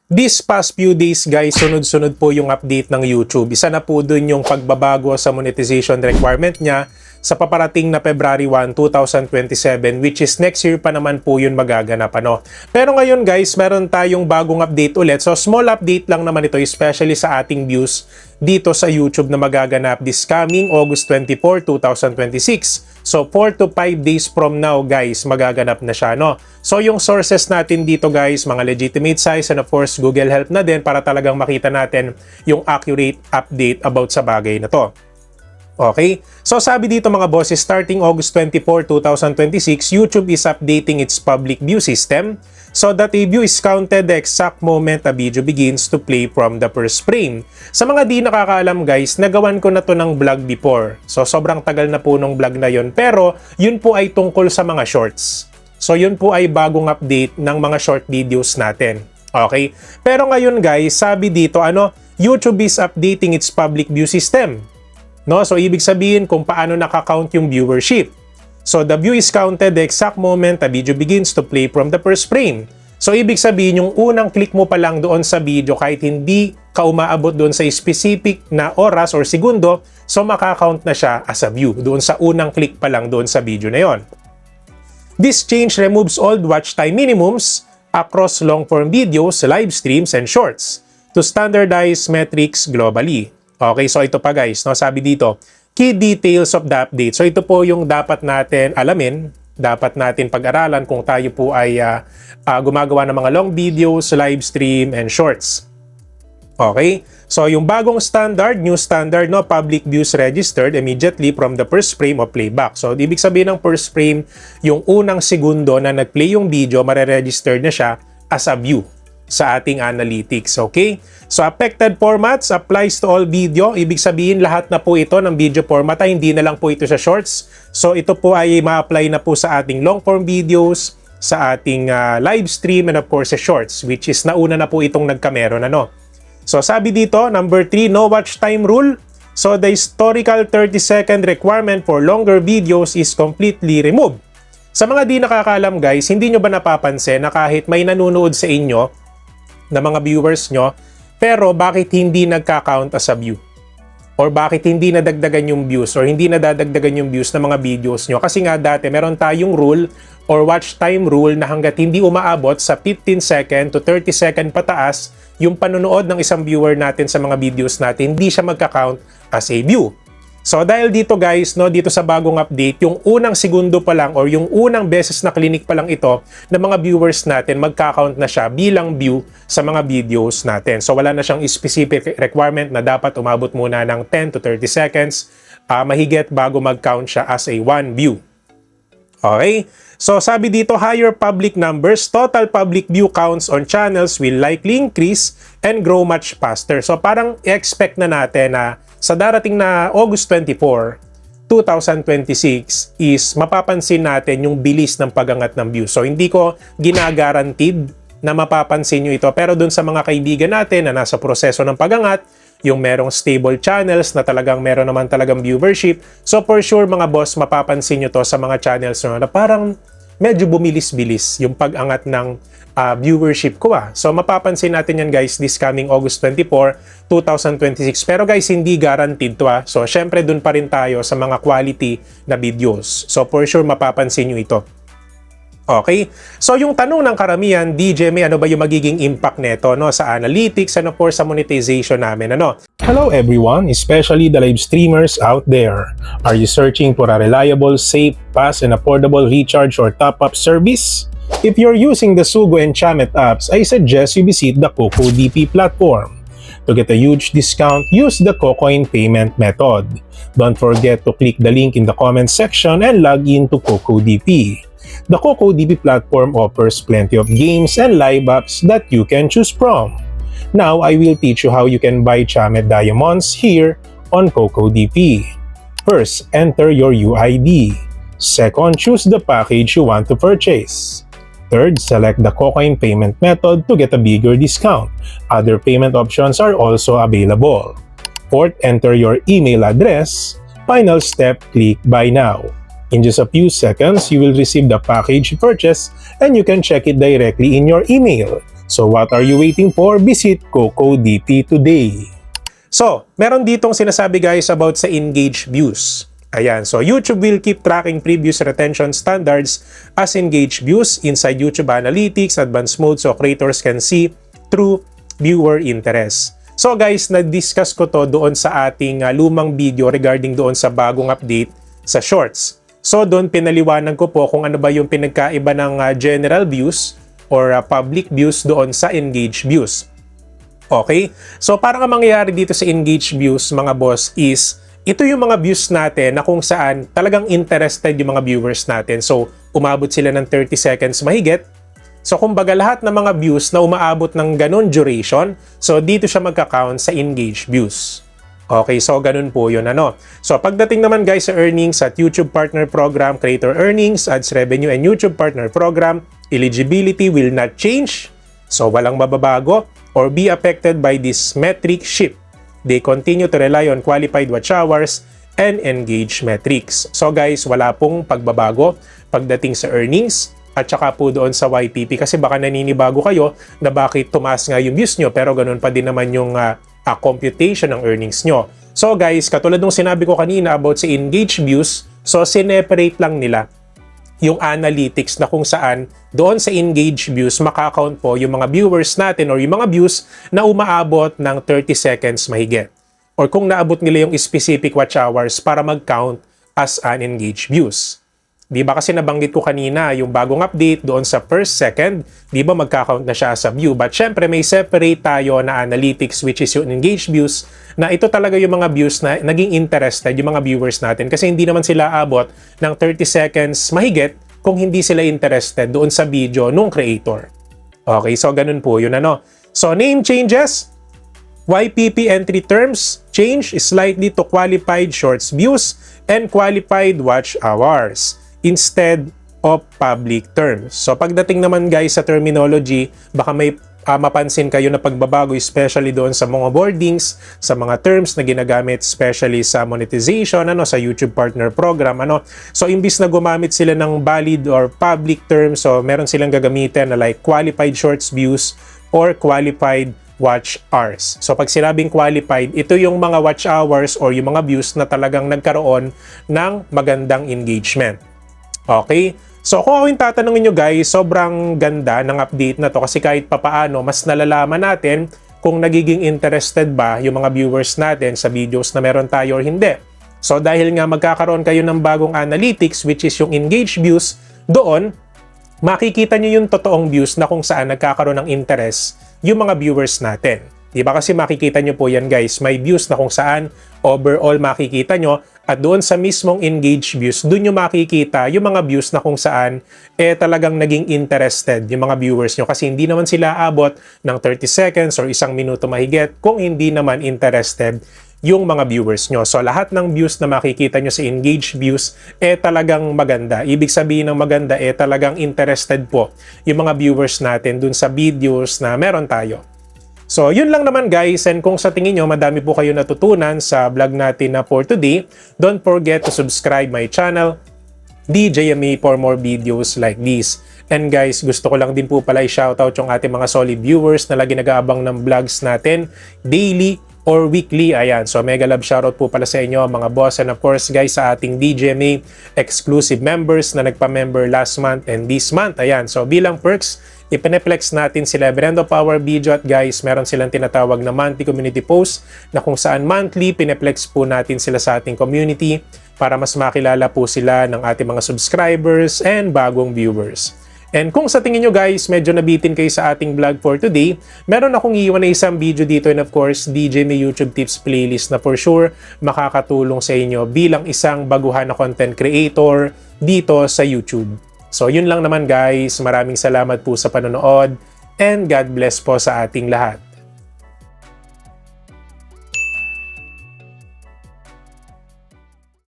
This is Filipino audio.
These past few days guys, sunod-sunod po yung update ng YouTube. Isa na po dun yung pagbabago sa monetization requirement niya sa paparating na February 1, 2027, which is next year pa naman po yun magaganap. Pero ngayon guys, meron tayong bagong update ulit. So small update lang naman ito, especially sa ating views dito sa YouTube na magaganap this coming August 24, 2026. So 4 to 5 days from now guys, magaganap na siya. So yung sources natin dito guys, mga legitimate sites and of course Google Help na din para talagang makita natin yung accurate update about sa bagay na to. Okay? So sabi dito mga bosses, starting August 24, 2026, YouTube is updating its public view system so that a view is counted the exact moment a video begins to play from the first frame. Sa mga di nakakaalam guys, nagawan ko na to ng vlog before. So sobrang tagal na po nung vlog na yon, pero yun po ay tungkol sa mga shorts. So yun po ay bagong update ng mga short videos natin. Okay? Pero ngayon guys, sabi dito YouTube is updating its public view system. So ibig sabihin kung paano nakakount yung viewership. So the view is counted the exact moment a video begins to play from the first frame. So ibig sabihin yung unang click mo pa lang doon sa video kahit hindi ka umaabot doon sa specific na oras or segundo, so makakount na siya as a view doon sa unang click pa lang doon sa video na yon. This change removes old watch time minimums across long-form videos, live streams, and shorts to standardize metrics globally. Okay, so ito pa guys, sabi dito, key details of the update. So ito po yung dapat natin alamin, dapat natin pag-aralan kung tayo po ay gumagawa ng mga long videos, live stream, and shorts. Okay, so yung bagong standard, new standard, public views registered immediately from the first frame of playback. So ibig sabihin ng first frame, yung unang segundo na nag-play yung video, mare-register na siya as a view sa ating analytics. Okay? So affected formats applies to all video. Ibig sabihin lahat na po ito ng video format ay hindi na lang po ito sa shorts. So ito po ay ma-apply na po sa ating long form videos, sa ating live stream, and of course sa shorts, which is nauna na po itong nagkameron. So sabi dito, number 3, no watch time rule. So the historical 30-second requirement for longer videos is completely removed. Sa mga di nakakaalam guys, hindi nyo ba napapansin na kahit may nanonood sa inyo na mga viewers nyo, pero bakit hindi nagka-count as a view? Or bakit hindi nadagdagan yung views or hindi nadadagdagan yung views ng mga videos nyo? Kasi nga dati meron tayong rule or watch time rule na hanggat hindi umaabot sa 15 second to 30 second pataas yung panonood ng isang viewer natin sa mga videos natin, hindi siya magka-count as a view. So dahil dito guys, dito sa bagong update, yung unang segundo pa lang or yung unang beses na clinic pa lang ito ng mga viewers natin, magka-count na siya bilang view sa mga videos natin. So wala na siyang specific requirement na dapat umabot muna ng 10 to 30 seconds mahigit bago mag-count siya as a one view. Okay? So sabi dito, higher public numbers, total public view counts on channels will likely increase and grow much faster. So parang expect na natin na sa darating na August 24, 2026 is mapapansin natin yung bilis ng pagangat ng views. So hindi ko ginagarantid na mapapansin nyo ito, pero dun sa mga kaibigan natin na nasa proseso ng pagangat, yung merong stable channels na talagang meron naman talagang viewership, so for sure mga boss, mapapansin nyo to sa mga channels na parang medyo bumilis-bilis yung pag-angat ng viewership ko. So mapapansin natin yan guys this coming August 24, 2026. Pero guys, hindi guaranteed to. So syempre dun pa rin tayo sa mga quality na videos. So for sure mapapansin nyo ito. Okay? So yung tanong ng karamihan, DJ, ano ba yung magiging impact nito sa analytics and of course sa monetization namin? Hello everyone, especially the live streamers out there. Are you searching for a reliable, safe, fast, and affordable recharge or top-up service? If you're using the Sugo and Chamet apps, I suggest you visit the CocoDP platform. To get a huge discount, use the Cocoin payment method. Don't forget to click the link in the comment section and log in to CocoDP. The CocoDP platform offers plenty of games and live apps that you can choose from. Now, I will teach you how you can buy Chamet Diamonds here on CocoDP. First, enter your UID. Second, choose the package you want to purchase. Third, select the Cocoin payment method to get a bigger discount. Other payment options are also available. Fourth, enter your email address. Final step, click Buy Now. In just a few seconds, you will receive the package purchase and you can check it directly in your email. So what are you waiting for? Visit CocoDP today. So, meron ditong sinasabi guys about sa engaged views. Ayan, so YouTube will keep tracking previous retention standards as engaged views inside YouTube Analytics Advanced Mode so creators can see true viewer interest. So guys, na-discuss ko to doon sa ating lumang video regarding doon sa bagong update sa Shorts. So doon pinaliwanag ko po kung ano ba yung pinagkaiba ng general views or public views doon sa engaged views. Okay? So parang ang mangyayari dito sa engaged views mga boss is ito yung mga views natin na kung saan talagang interested yung mga viewers natin. So umabot sila ng 30 seconds mahigit. So kumbaga lahat ng mga views na umaabot ng ganon duration, so dito siya magka-count sa engaged views. Okay, so ganun po yun ano. So pagdating naman guys sa earnings at YouTube Partner Program, Creator Earnings, Ads Revenue, and YouTube Partner Program, eligibility will not change. So walang mababago or be affected by this metric shift. They continue to rely on qualified watch hours and engage metrics. So guys, wala pong pagbabago pagdating sa earnings at saka po doon sa YPP kasi baka naninibago kayo na bakit tumaas nga yung views nyo pero ganun pa din naman yung computation ng earnings nyo. So guys, katulad nung sinabi ko kanina about sa engaged views, so sineparate lang nila yung analytics na kung saan doon sa engaged views makakount po yung mga viewers natin or yung mga views na umaabot ng 30 seconds mahigit. Or kung naabot nila yung specific watch hours para mag-count as unengaged views. Di ba kasi nabanggit ko kanina yung bagong update doon sa first second, di ba magka-count na siya sa view. But syempre may separate tayo na analytics which is yung engaged views na ito talaga yung mga views na naging interested yung mga viewers natin kasi hindi naman sila abot ng 30 seconds mahigit kung hindi sila interested doon sa video nung creator. Okay, so ganun po yun ano. So name changes, YPP entry terms change slightly to qualified shorts views and qualified watch hours instead of public terms. So pagdating naman guys sa terminology, baka may mapansin kayo na pagbabago especially doon sa mga boardings, sa mga terms na ginagamit especially sa monetization, ano, sa YouTube Partner Program, ano. So imbis na gumamit sila ng valid or public terms, so meron silang gagamitin na like qualified shorts views or qualified watch hours. So pag sinabing qualified, ito yung mga watch hours or yung mga views na talagang nagkaroon ng magandang engagement. Okay? So kung ako yung tatanungin nyo guys, sobrang ganda ng update na to kasi kahit papaano, mas nalalaman natin kung nagiging interested ba yung mga viewers natin sa videos na meron tayo or hindi. So dahil nga magkakaroon kayo ng bagong analytics which is yung engaged views, doon makikita nyo yung totoong views na kung saan nagkakaroon ng interest yung mga viewers natin. Diba kasi makikita nyo po yan guys, may views na kung saan overall makikita nyo at doon sa mismong engaged views, doon nyo makikita yung mga views na kung saan talagang naging interested yung mga viewers nyo kasi hindi naman sila abot ng 30 seconds or 1 minuto mahigit kung hindi naman interested yung mga viewers nyo. So lahat ng views na makikita nyo sa engaged views talagang maganda. Ibig sabihin ng maganda talagang interested po yung mga viewers natin dun sa videos na meron tayo. So yun lang naman guys, and kung sa tingin nyo madami po kayo natutunan sa vlog natin na for today, don't forget to subscribe my channel, DJME, for more videos like this. And guys, gusto ko lang din po pala i-shoutout yung ating mga solid viewers na lagi nag-aabang ng vlogs natin daily or weekly. Ayan, so mega love shoutout po pala sa inyo mga boss, and of course guys sa ating DJME exclusive members na nagpa-member last month and this month. Ayan, so bilang perks, ipineplex natin sila Brendo Power Video at guys, meron silang tinatawag na monthly community post na kung saan monthly pineplex po natin sila sa ating community para mas makilala po sila ng ating mga subscribers and bagong viewers. And kung sa tingin nyo guys, medyo nabitin kayo sa ating vlog for today, meron akong iwan na isang video dito and of course, DJME YouTube Tips playlist na for sure makakatulong sa inyo bilang isang baguhan na content creator dito sa YouTube. So yun lang naman guys, maraming salamat po sa panonood and God bless po sa ating lahat.